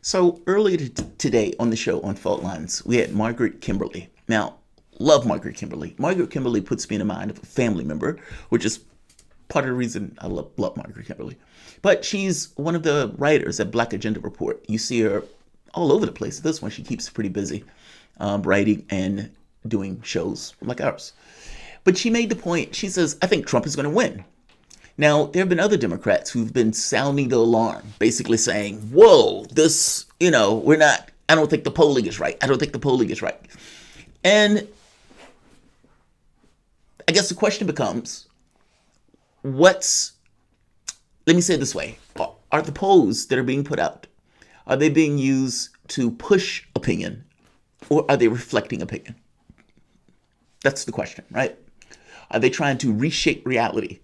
So earlier today on the show on Fault Lines, we had Margaret Kimberly. Now, love Margaret Kimberly. Margaret Kimberly puts me in the mind of a family member, which is part of the reason I love Margaret Kimberly. But she's one of the writers at Black Agenda Report. You see her all over the place. This one, she keeps pretty busy writing and doing shows like ours. But she made the point, she says, I think Trump is going to win. Now, there have been other Democrats who've been sounding the alarm, basically saying, whoa, this, I don't think the polling is right. I don't think the polling is right. And I guess the question becomes, let me say it this way, are the polls that are being put out, are they being used to push opinion or are they reflecting opinion? That's the question, right? Are they trying to reshape reality?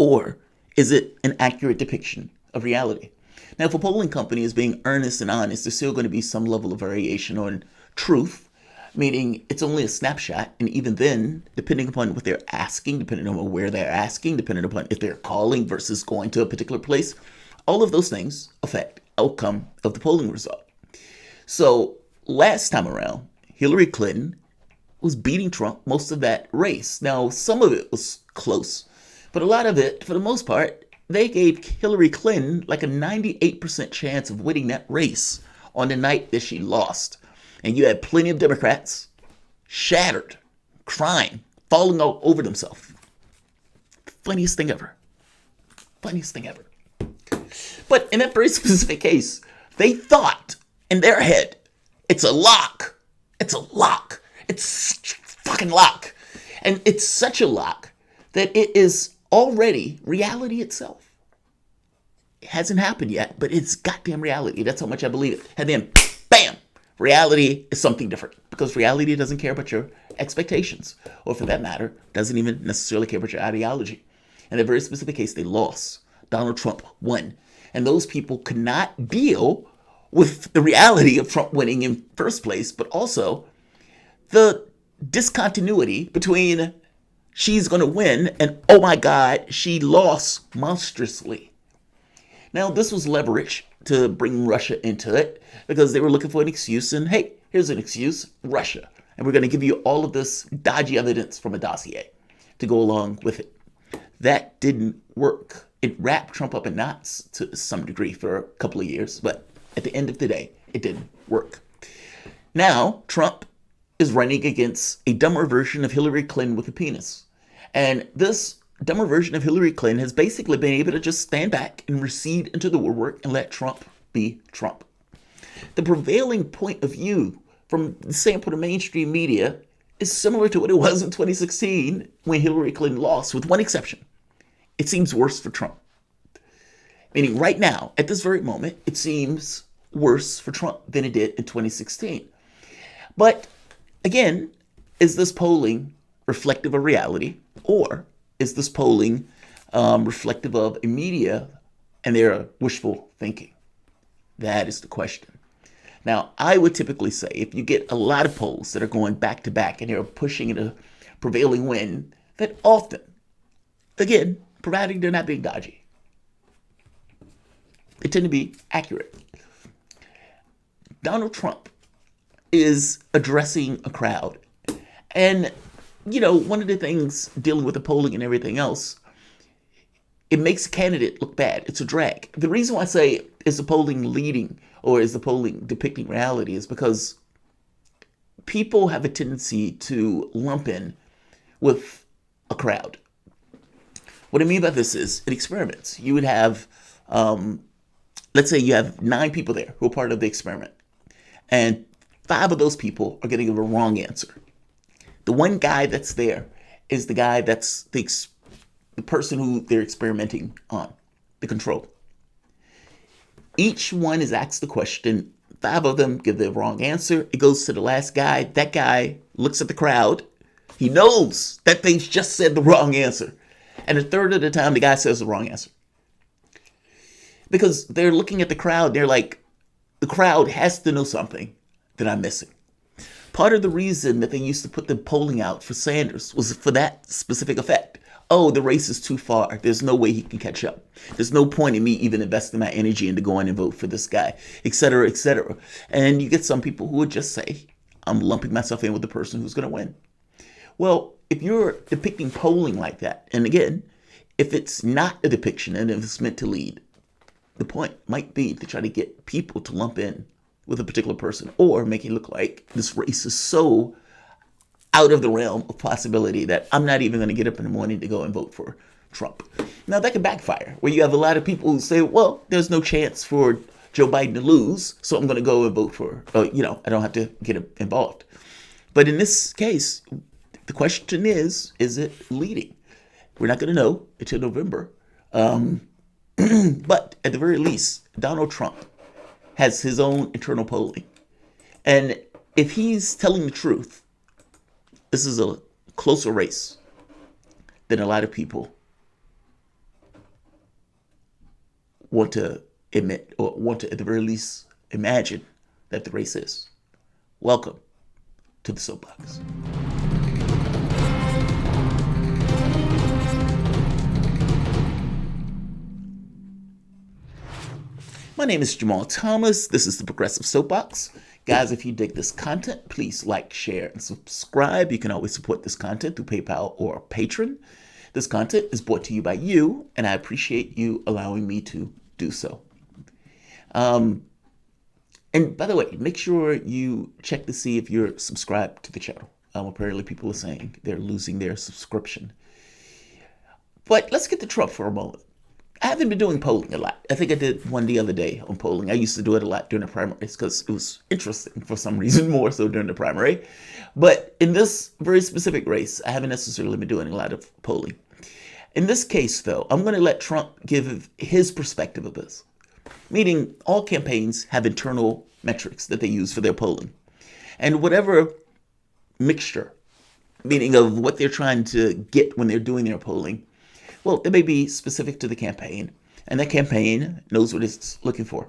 Or is it an accurate depiction of reality? Now, if a polling company is being earnest and honest, there's still going to be some level of variation on truth, meaning it's only a snapshot. And even then, depending upon what they're asking, depending on where they're asking, depending upon if they're calling versus going to a particular place, all of those things affect outcome of the polling result. So last time around, Hillary Clinton was beating Trump most of that race. Now, some of it was close. But a lot of it, for the most part, they gave Hillary Clinton like a 98% chance of winning that race on the night that she lost. And you had plenty of Democrats shattered, crying, falling all over themselves. Funniest thing ever. Funniest thing ever. But in that very specific case, they thought in their head, it's a lock. It's a lock. It's fucking lock. And it's such a lock that it is already reality itself. It hasn't happened yet, but it's goddamn reality. That's how much I believe it. And then, bam, reality is something different. Because reality doesn't care about your expectations. Or for that matter, doesn't even necessarily care about your ideology. In a very specific case, they lost. Donald Trump won. And those people could not deal with the reality of Trump winning in first place, but also the discontinuity between she's going to win and, oh my God, she lost monstrously. Now, this was leverage to bring Russia into it because they were looking for an excuse. And hey, here's an excuse, Russia. And we're going to give you all of this dodgy evidence from a dossier to go along with it. That didn't work. It wrapped Trump up in knots to some degree for a couple of years. But at the end of the day, it didn't work. Now, Trump is running against a dumber version of Hillary Clinton with a penis. And this dumber version of Hillary Clinton has basically been able to just stand back and recede into the woodwork and let Trump be Trump. The prevailing point of view from the standpoint of mainstream media is similar to what it was in 2016 when Hillary Clinton lost, with one exception. It seems worse for Trump. Meaning right now, at this very moment, it seems worse for Trump than it did in 2016. But again, is this polling reflective of reality, or is this polling reflective of a media and their wishful thinking? That is the question. Now, I would typically say if you get a lot of polls that are going back to back and they're pushing in a prevailing wind, that often, again, providing they're not being dodgy, they tend to be accurate. Donald Trump is addressing a crowd. And, one of the things dealing with the polling and everything else, it makes a candidate look bad. It's a drag. The reason why I say is the polling leading or is the polling depicting reality is because people have a tendency to lump in with a crowd. What I mean by this is in experiments, you would have, let's say you have 9 people there who are part of the experiment. And 5 of those people are getting the wrong answer. The one guy that's there is the guy that's the person who they're experimenting on, the control. Each one is asked the question. 5 of them give the wrong answer. It goes to the last guy. That guy looks at the crowd. He knows that they've just said the wrong answer. And a third of the time, the guy says the wrong answer. Because they're looking at the crowd. They're like, the crowd has to know something that I'm missing. Part of the reason that they used to put the polling out for Sanders was for that specific effect. oh, the race is too far. There's no way he can catch up. There's no point in me even investing my energy into going and vote for this guy, et cetera, et cetera. And you get some people who would just say, I'm lumping myself in with the person who's going to win. Well, if you're depicting polling like that, and again, if it's not a depiction and if it's meant to lead, the point might be to try to get people to lump in with a particular person or make it look like this race is so out of the realm of possibility that I'm not even going to get up in the morning to go and vote for Trump. Now, that could backfire, where you have a lot of people who say, well, there's no chance for Joe Biden to lose, so I'm going to go and vote for, I don't have to get involved. But in this case, the question is it leading? We're not going to know until November. But at the very least, Donald Trump has his own internal polling. And if he's telling the truth, this is a closer race than a lot of people want to admit or want to, at the very least, imagine that the race is. Welcome to the Soapbox. My name is Jamarl Thomas. This is the Progressive Soapbox. Guys, if you dig this content, please like, share, and subscribe. You can always support this content through PayPal or Patreon. This content is brought to you by you, and I appreciate you allowing me to do so. And by the way, make sure you check to see if you're subscribed to the channel. Apparently people are saying they're losing their subscription. But let's get to Trump for a moment. I haven't been doing polling a lot. I think I did one the other day on polling. I used to do it a lot during the primaries because it was interesting for some reason, more so during the primary. But in this very specific race, I haven't necessarily been doing a lot of polling. In this case, though, I'm going to let Trump give his perspective of this. Meaning all campaigns have internal metrics that they use for their polling. And whatever mixture, meaning of what they're trying to get when they're doing their polling, well, it may be specific to the campaign, and that campaign knows what it's looking for.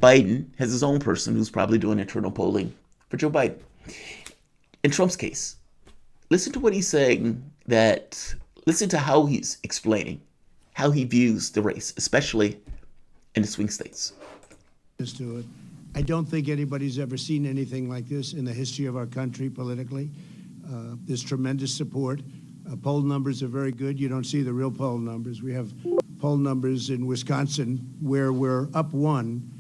Biden has his own person who's probably doing internal polling for Joe Biden. In Trump's case, listen to what he's saying, listen to how he's explaining how he views the race, especially in the swing states. To it. I don't think anybody's ever seen anything like this in the history of our country politically. There's tremendous support. Poll numbers are very good. You don't see the real poll numbers. We have poll numbers in Wisconsin where we're up 1,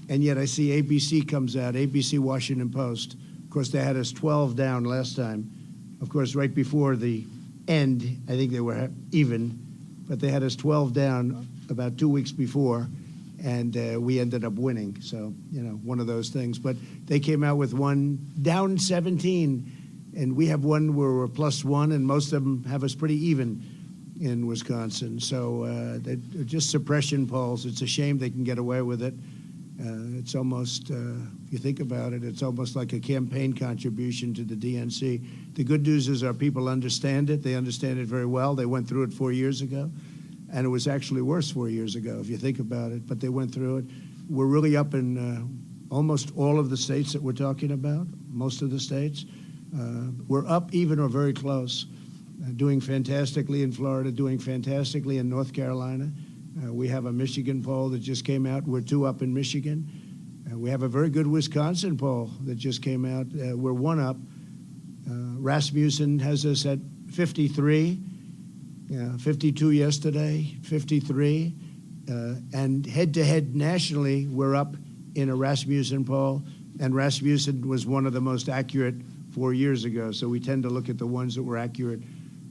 and yet I see ABC comes out, ABC Washington Post. Of course, they had us 12 down last time. Of course, right before the end, I think they were even, but they had us 12 down about 2 weeks before, and we ended up winning. So, one of those things. But they came out with one down 17. And we have one where we're +1, and most of them have us pretty even in Wisconsin. So they're just suppression polls. It's a shame they can get away with it. It's almost, if you think about it, it's almost like a campaign contribution to the DNC. The good news is our people understand it. They understand it very well. They went through it 4 years ago, and it was actually worse 4 years ago, if you think about it. But they went through it. We're really up in almost all of the states that we're talking about, most of the states. We're up even or very close, doing fantastically in Florida, doing fantastically in North Carolina. We have a Michigan poll that just came out. We're 2 up in Michigan. We have a very good Wisconsin poll that just came out. We're 1 up. Rasmussen has us at 53, 52 yesterday, 53. And head-to-head nationally, we're up in a Rasmussen poll. And Rasmussen was one of the most accurate 4 years ago, so we tend to look at the ones that were accurate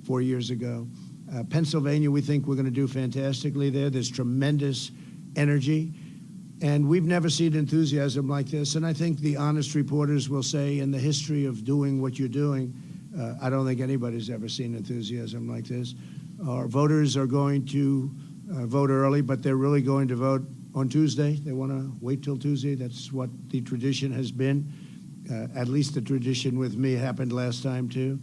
4 years ago. Pennsylvania, we think we're going to do fantastically there. There's tremendous energy, and we've never seen enthusiasm like this. And I think the honest reporters will say, in the history of doing what you're doing, I don't think anybody's ever seen enthusiasm like this. Our voters are going to vote early, but they're really going to vote on Tuesday. They want to wait till Tuesday. That's what the tradition has been. At least the tradition with me happened last time, too.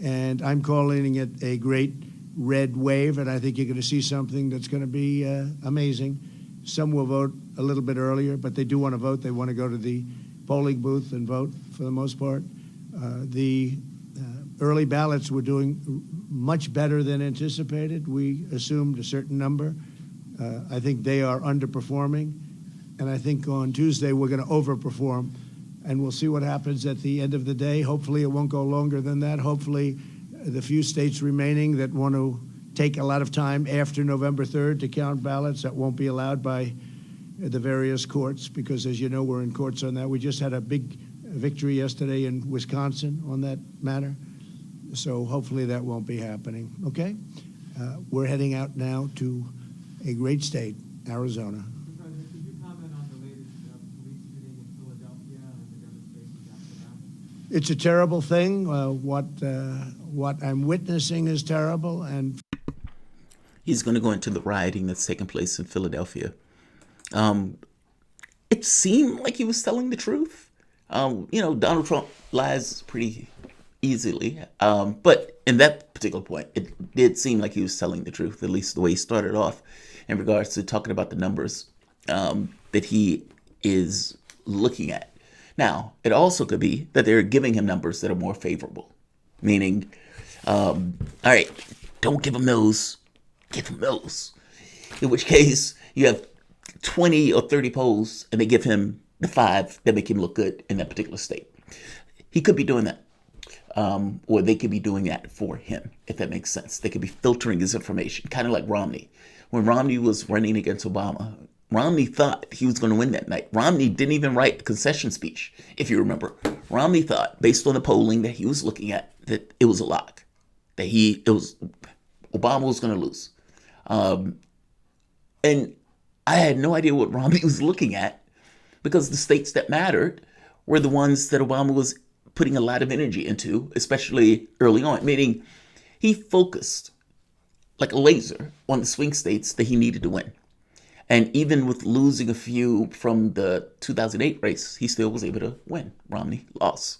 And I'm calling it a great red wave, and I think you're going to see something that's going to be amazing. Some will vote a little bit earlier, but they do want to vote. They want to go to the polling booth and vote for the most part. The early ballots were doing much better than anticipated. We assumed a certain number. I think they are underperforming. And I think on Tuesday we're going to overperform. And we'll see what happens at the end of the day. Hopefully it won't go longer than that. Hopefully the few states remaining that want to take a lot of time after November 3rd to count ballots, that won't be allowed by the various courts, because as you know, we're in courts on that. We just had a big victory yesterday in Wisconsin on that matter. So hopefully that won't be happening. Okay? We're heading out now to a great state, Arizona. Mr. President, could you comment on the latest police shooting in Philadelphia and the demonstrations after that? It's a terrible thing. What I'm witnessing is terrible, and He's going to go into the rioting that's taking place in Philadelphia. It seemed like he was telling the truth. Donald Trump lies pretty easily. But in that particular point, it did seem like he was telling the truth, at least the way he started off in regards to talking about the numbers that he is looking at. Now, it also could be that they're giving him numbers that are more favorable, meaning, all right, don't give him those, give him those. In which case, you have 20 or 30 polls, and they give him the 5 that make him look good in that particular state. He could be doing that. Or they could be doing that for him, if that makes sense. They could be filtering his information, kind of like Romney. When Romney was running against Obama, Romney thought he was going to win that night. Romney didn't even write a concession speech, if you remember. Romney thought, based on the polling that he was looking at, that it was a lock, that Obama was going to lose. And I had no idea what Romney was looking at, because the states that mattered were the ones that Obama was putting a lot of energy into, especially early on, meaning he focused like a laser on the swing states that he needed to win. And even with losing a few from the 2008 race, he still was able to win. Romney lost.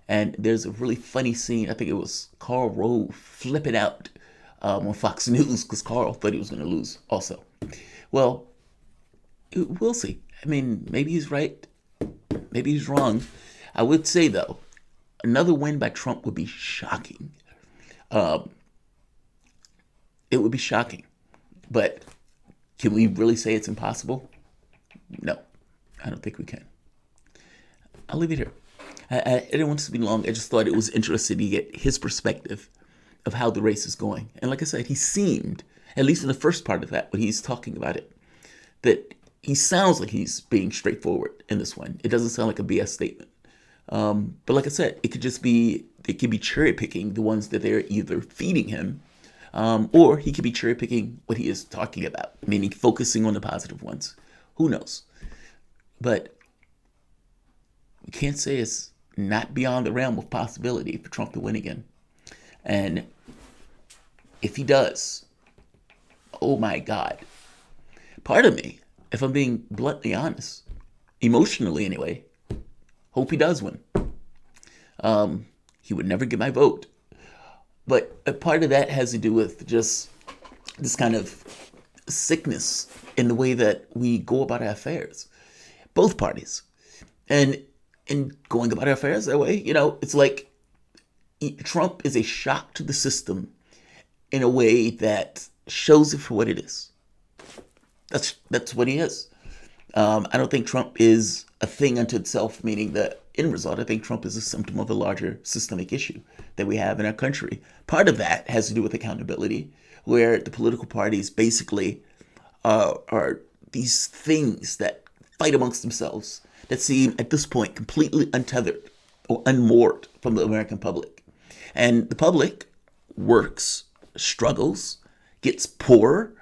And there's a really funny scene. I think it was Karl Rove flipping out on Fox News because Karl thought he was going to lose also. Well, we'll see. I mean, maybe he's right. Maybe he's wrong. I would say, though, another win by Trump would be shocking. It would be shocking. But can we really say it's impossible? No, I don't think we can. I'll leave it here. I didn't want this to be long. I just thought it was interesting to get his perspective of how the race is going. And like I said, he seemed, at least in the first part of that, when he's talking about it, that he sounds like he's being straightforward in this one. It doesn't sound like a BS statement. But like I said, it could just be, they could be cherry picking the ones that they're either feeding him, or he could be cherry picking what he is talking about, meaning focusing on the positive ones. Who knows? But we can't say it's not beyond the realm of possibility for Trump to win again. And if he does, oh my God, part of me, if I'm being bluntly honest, emotionally anyway, hope he does win. He would never get my vote. But a part of that has to do with just this kind of sickness in the way that we go about our affairs. Both parties. And in going about our affairs that way, it's like Trump is a shock to the system in a way that shows it for what it is. That's what he is. I don't think Trump is a thing unto itself, meaning the end result. I think Trump is a symptom of a larger systemic issue that we have in our country. Part of that has to do with accountability, where the political parties basically are these things that fight amongst themselves that seem at this point completely untethered or unmoored from the American public. And the public works, struggles, gets poorer,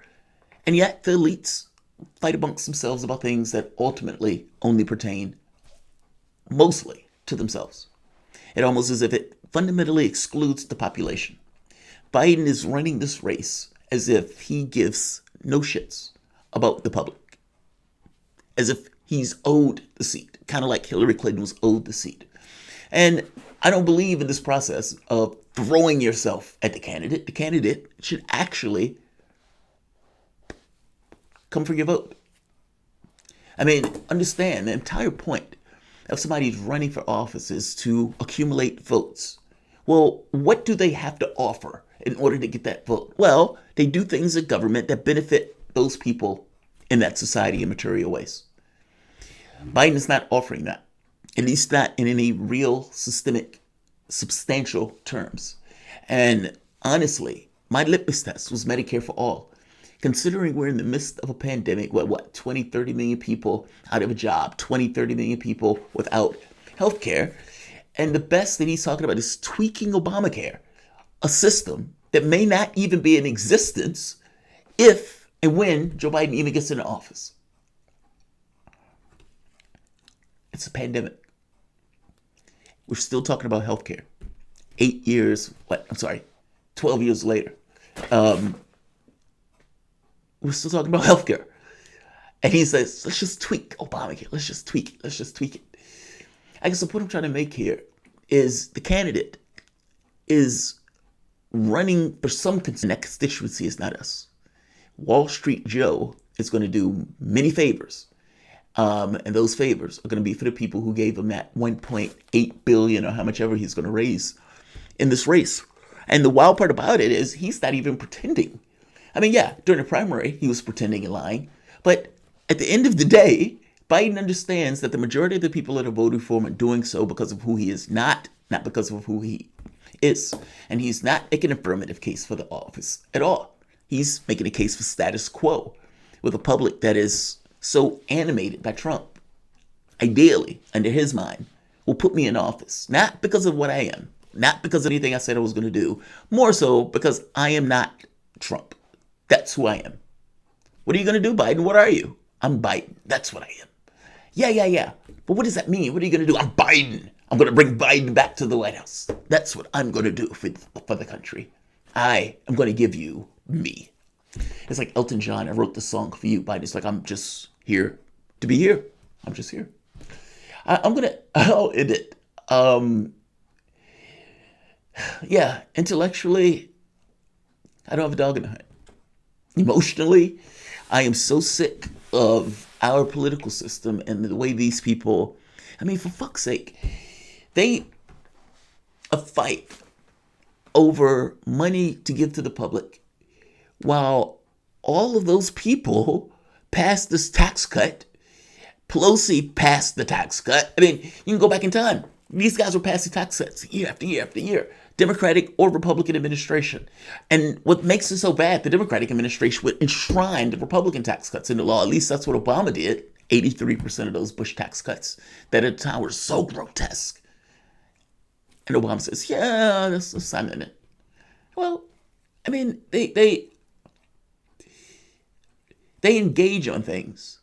and yet the elites fight amongst themselves about things that ultimately only pertain mostly to themselves. It almost as if it fundamentally excludes the population. Biden is running this race as if he gives no shits about the public. As if he's owed the seat, kind of like Hillary Clinton was owed the seat. And I don't believe in this process of throwing yourself at the candidate. The candidate should actually come for your vote. I mean, understand the entire point of somebody who's running for office is to accumulate votes, Well, what do they have to offer in order to get that vote? Well, they do things in government that benefit those people in that society in material ways. Biden is not offering that, at least not in any real systemic, substantial terms. And honestly, my litmus test was Medicare for all. Considering we're in the midst of a pandemic, what 20, 30 million people out of a job, 20, 30 million people without health care. And the best that he's talking about is tweaking Obamacare, a system that may not even be in existence if and when Joe Biden even gets into office. It's a pandemic. We're still talking about healthcare. 12 years later. We're still talking about healthcare. And he says, let's just tweak Obamacare. Let's just tweak it. Let's just tweak it. I guess the point I'm trying to make here is the candidate is running for some constituency is not us. Wall Street Joe is going to do many favors. And those favors are going to be for the people who gave him that $1.8 billion or how much ever he's going to raise in this race. And the wild part about it is he's not even pretending. I mean, yeah, during the primary, he was pretending and lying. But at the end of the day, Biden understands that the majority of the people that are voting for him are doing so because of who he is, not because of who he is. And he's not making an affirmative case for the office at all. He's making a case for status quo with a public that is so animated by Trump. Ideally, under his mind, will put me in office, not because of what I am, not because of anything I said I was going to do, more so because I am not Trump. That's who I am. What are you going to do, Biden? What are you? I'm Biden. That's what I am. Yeah. But what does that mean? What are you going to do? I'm Biden. I'm going to bring Biden back to the White House. That's what I'm going to do for the country. I am going to give you me. It's like Elton John. I wrote the song for you, Biden. It's like, I'm just here to be here. I'm just here. I'll end it. Yeah, intellectually, I don't have a dog in the hunt. Emotionally, I am so sick of our political system and the way these people, I mean, for fuck's sake, they fight over money to give to the public while all of those people passed this tax cut. Pelosi passed the tax cut. I mean, you can go back in time. These guys were passing tax cuts year after year after year, Democratic or Republican administration. And what makes it so bad, the Democratic administration would enshrine the Republican tax cuts into law. At least that's what Obama did. 83% of those Bush tax cuts that at the time were so grotesque. And Obama says, yeah, let's sign it. Well, I mean, they engage on things.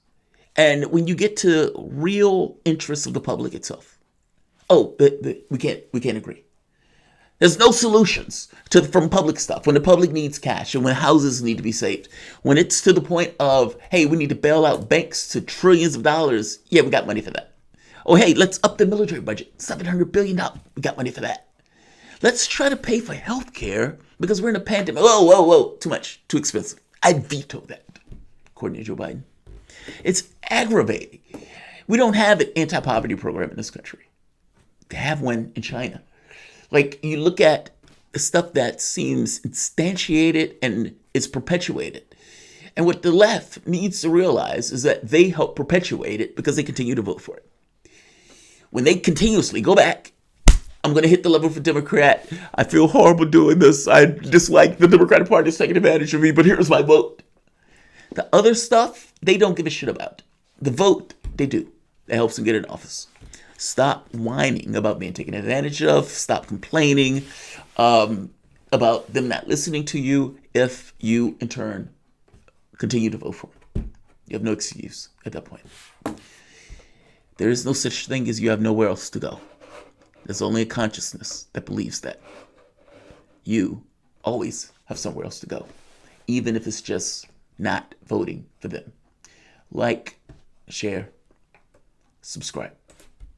And when you get to real interests of the public itself, we can't agree. There's no solutions from public stuff. When the public needs cash and when houses need to be saved, when it's to the point of, hey, we need to bail out banks to trillions of dollars. Yeah, we got money for that. Oh, hey, let's up the military budget. $700 billion. We got money for that. Let's try to pay for health care because we're in a pandemic. Whoa. Too much. Too expensive. I veto that, according to Joe Biden. It's aggravating. We don't have an anti-poverty program in this country. They have one in China. Like, you look at the stuff that seems instantiated and is perpetuated. And what the left needs to realize is that they help perpetuate it because they continue to vote for it. When they continuously go back, I'm going to hit the level for Democrat. I feel horrible doing this. I dislike the Democratic Party is taking advantage of me, but here's my vote. The other stuff, they don't give a shit about. The vote, they do. That helps them get in office. Stop whining about being taken advantage of. Stop complaining about them not listening to you if you, in turn, continue to vote for them. You have no excuse at that point. There is no such thing as you have nowhere else to go. There's only a consciousness that believes that you always have somewhere else to go, even if it's just not voting for them. Like, share, subscribe.